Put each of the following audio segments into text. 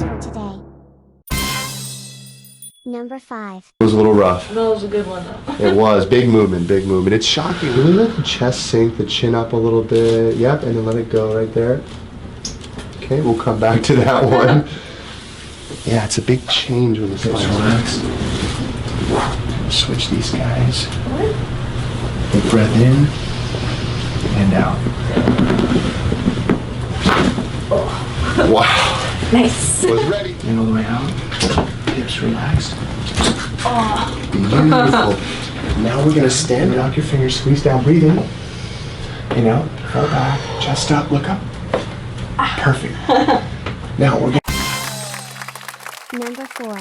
exercise for today. Number 5. It was a little rough. That was a good one though. It was. Big movement, big movement. It's shocking. Really let the chest sink, the chin up a little bit. Yep, and then let it go right there. Okay, we'll come back to that one. Yeah, it's a big change when the spine relax. Switch these guys. Big breath in and out. Oh. Wow. Nice. Was ready. And all the way out. Hips relaxed. Oh. Beautiful. Now we're gonna stand, lock your fingers, squeeze down, breathe in. And out, fall back, chest up, look up. Perfect. Now we're gonna... Number 4.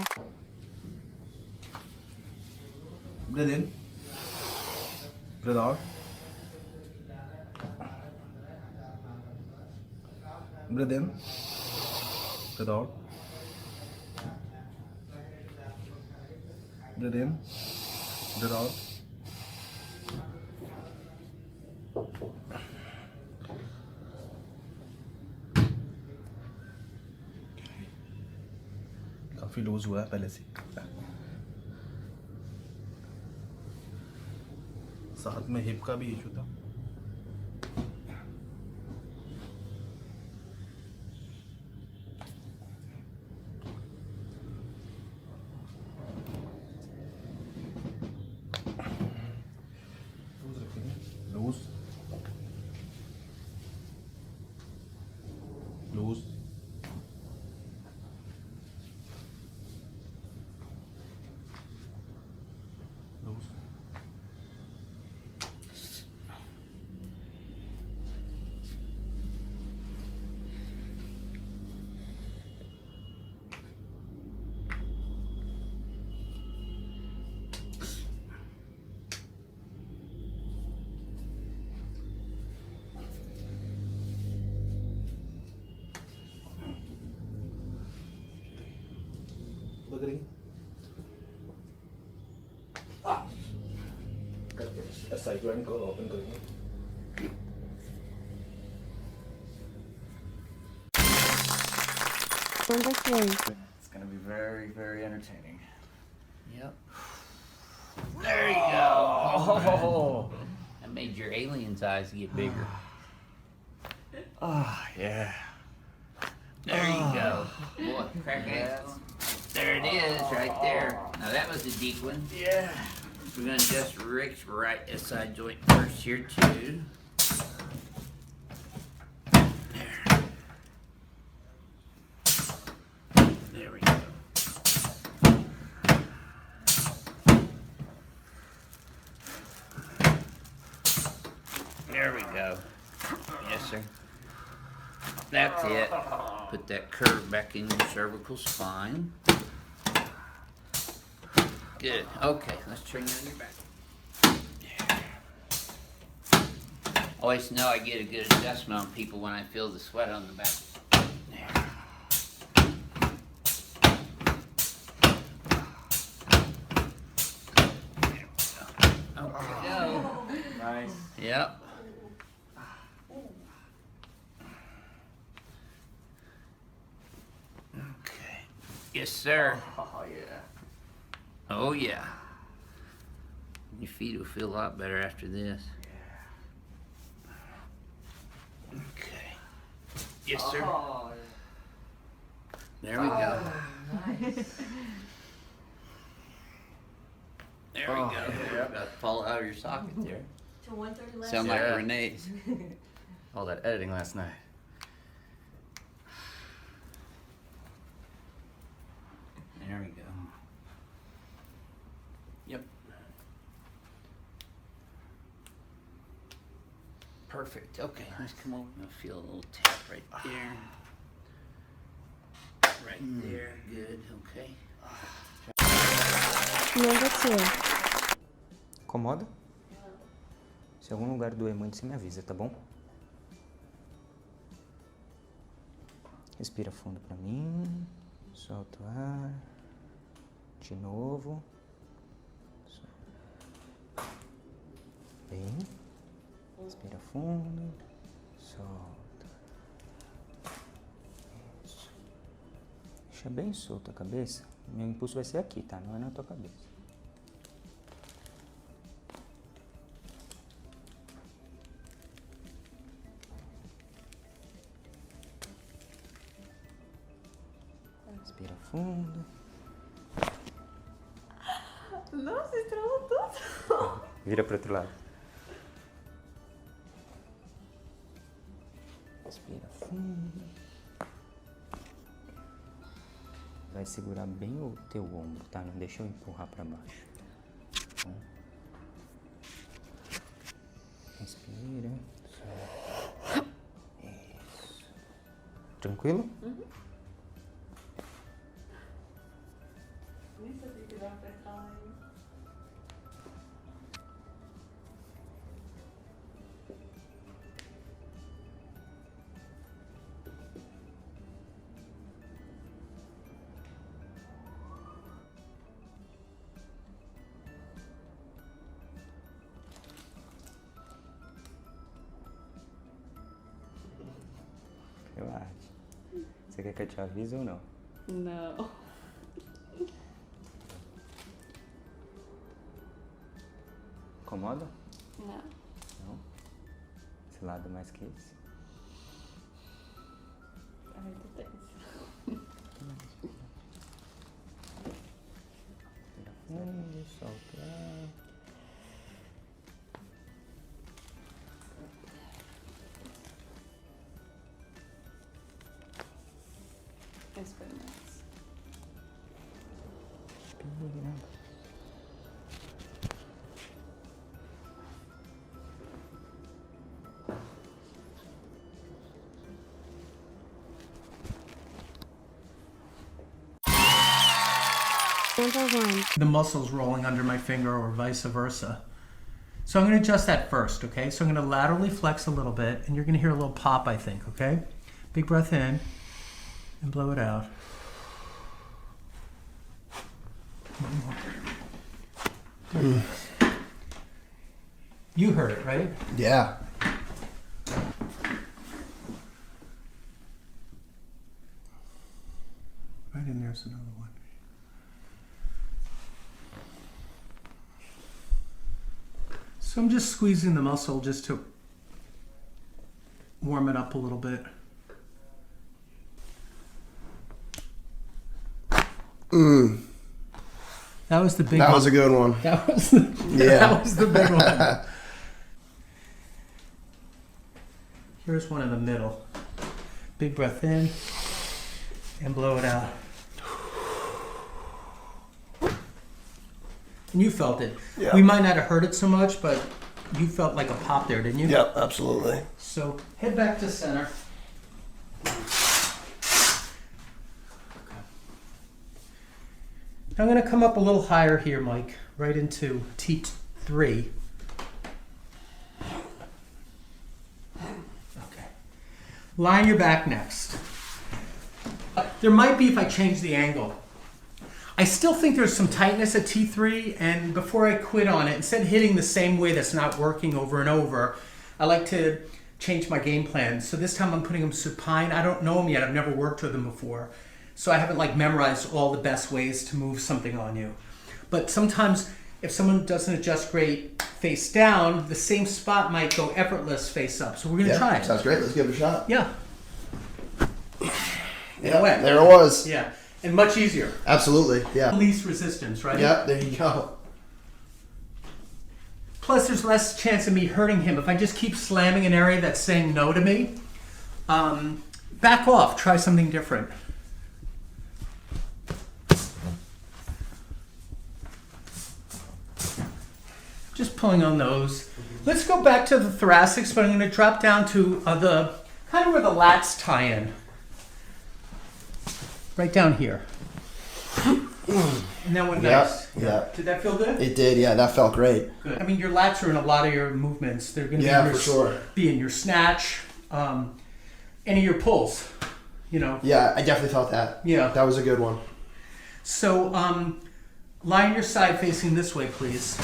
Breathe in. Breathe out. Breathe in. Breathe out. Breathe in. Breathe out. काफी loose हुआ है पहले से साथ में hip का भी issue था लूज लूज साइड ज्वाइन को ओपन करेंगे Number 3. It's gonna be very, very entertaining. Yep. There you go. Oh, that made your alien's eyes get bigger. Oh, yeah. There you go. Boy, crack it. There it is, right there. Now that was a deep one. Yeah. We're gonna just Rick's right side joint first here too. There we go. There we go. Yes, sir. That's it. Put that curve back in your cervical spine. Good. Okay, let's turn you on your back. Yeah. Always know I get a good adjustment on people when I feel the sweat on the back. There. There we go. Nice. Yep. Okay. Yes, sir. Oh, yeah. Oh, yeah. Your feet will feel a lot better after this. Okay. Yes, sir. Oh, There we go. There we go. About to fall out of your socket there. To 1:30 last Sound night. like Renee's. all that editing last night. There we go. Yep. Perfect. Okay, let's come over and feel a little tap right there. Right there. Good. Okay. Number 2. Incomoda? Se algum lugar doer muito, você me avisa, tá bom? Respira fundo pra mim. Solta o ar. De novo. Bem. Respira fundo. Solta. Isso. Deixa bem solta a cabeça. Meu impulso vai ser aqui, tá? Não é na tua cabeça. Respira fundo. Nossa, estralou tudo. Vira pro outro lado. Respira fundo. Vai segurar bem o teu ombro, tá? Não deixa eu empurrar pra baixo. Tá? Respira. Isso. Tranquilo? Nem sabia que dava pra estralar aí. Relaxa. Você quer que eu te avise ou não? Não. Incomoda? Não. Não? Esse lado mais que esse? Ai, tô tensa. Respira fundo, solta. Esse foi mais. Respira. Number 1. The muscles rolling under my finger or vice versa. So I'm going to adjust that first, okay? So I'm going to laterally flex a little bit, and you're going to hear a little pop, I think, okay? Big breath in, and blow it out. You heard it, right? Yeah. Right in there's another one. So I'm just squeezing the muscle just to warm it up a little bit. That was the big That one. was a good one. That was the, Yeah. that was the big one. Here's one in the middle. Big breath in and blow it out. And you felt it. Yeah. We might not have heard it so much, but you felt like a pop there, didn't you? Yep, absolutely. So head back to center. I'm going to come up a little higher here, Mike, right into T3. Okay. Lie on your back next. There might be if I change the angle. I still think there's some tightness at T3, and before I quit on it, instead of hitting the same way that's not working over and over, I like to change my game plan. So this time I'm putting them supine. I don't know them yet. I've never worked with them before. So I haven't memorized all the best ways to move something on you. But sometimes if someone doesn't adjust great face down, the same spot might go effortless face up. So we're going to try it. Sounds great. Let's give it a shot. Yeah. Yeah, went. there it was. Yeah. And much easier. Absolutely. Yeah. Least resistance, right? Yeah, there you go. Plus, there's less chance of me hurting him. If I just keep slamming an area that's saying no to me, back off. Try something different. Just pulling on those. Let's go back to the thoracics, but I'm going to drop down to the kind of where the lats tie in. Right down here. And that went nice. Yeah. Did that feel good? It did. Yeah, that felt great. Good. I mean, your lats are in a lot of your movements. They're going to Yeah, be, for sure. be in your snatch, any of your pulls, you know. Yeah, I definitely felt that. Yeah. That was a good one. So lie on your side facing this way, please.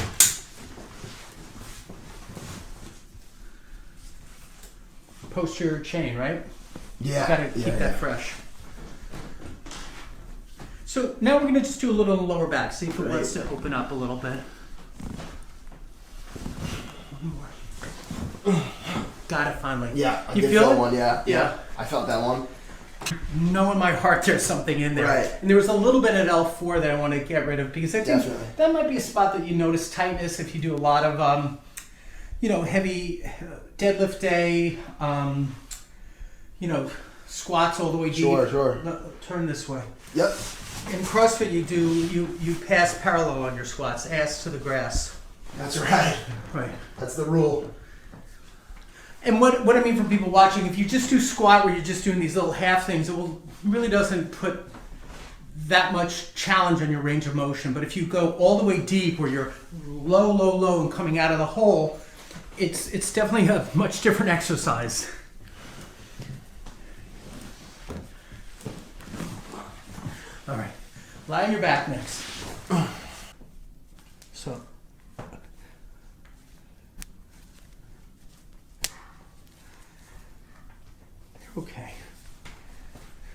Post your chain, right? Yeah. Gotta keep yeah, that yeah. fresh. So now we're gonna just do a little lower back. See if it Right. wants to open up a little bit. One more. Got it finally. Yeah, I You did feel feel it? one. Yeah, Yeah. I felt that one. Know in my heart there's something in there. Right. And there was a little bit at L4 that I want to get rid of because I think Definitely. that might be a spot that you notice tightness if you do a lot of, heavy deadlift day, squats all the way deep. Sure. No, turn this way. Yep. In CrossFit, you pass parallel on your squats, ass to the grass. That's right. Right. That's the rule. And what I mean for people watching, if you just do squat where you're just doing these little half things, it really doesn't put that much challenge on your range of motion. But if you go all the way deep where you're low, and coming out of the hole, it's definitely a much different exercise. All right, lie on your back next. So. Okay.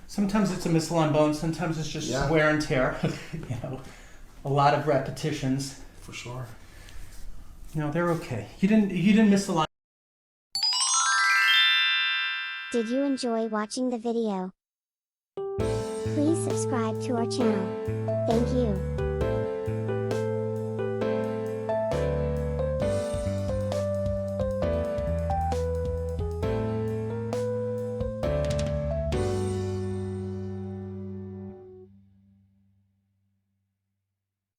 Sometimes it's a misaligned bone, sometimes it's just Yeah. wear and tear. A lot of repetitions. For sure. They're okay. You didn't miss a lot. Did you enjoy watching the video? Please subscribe to our channel. Thank you.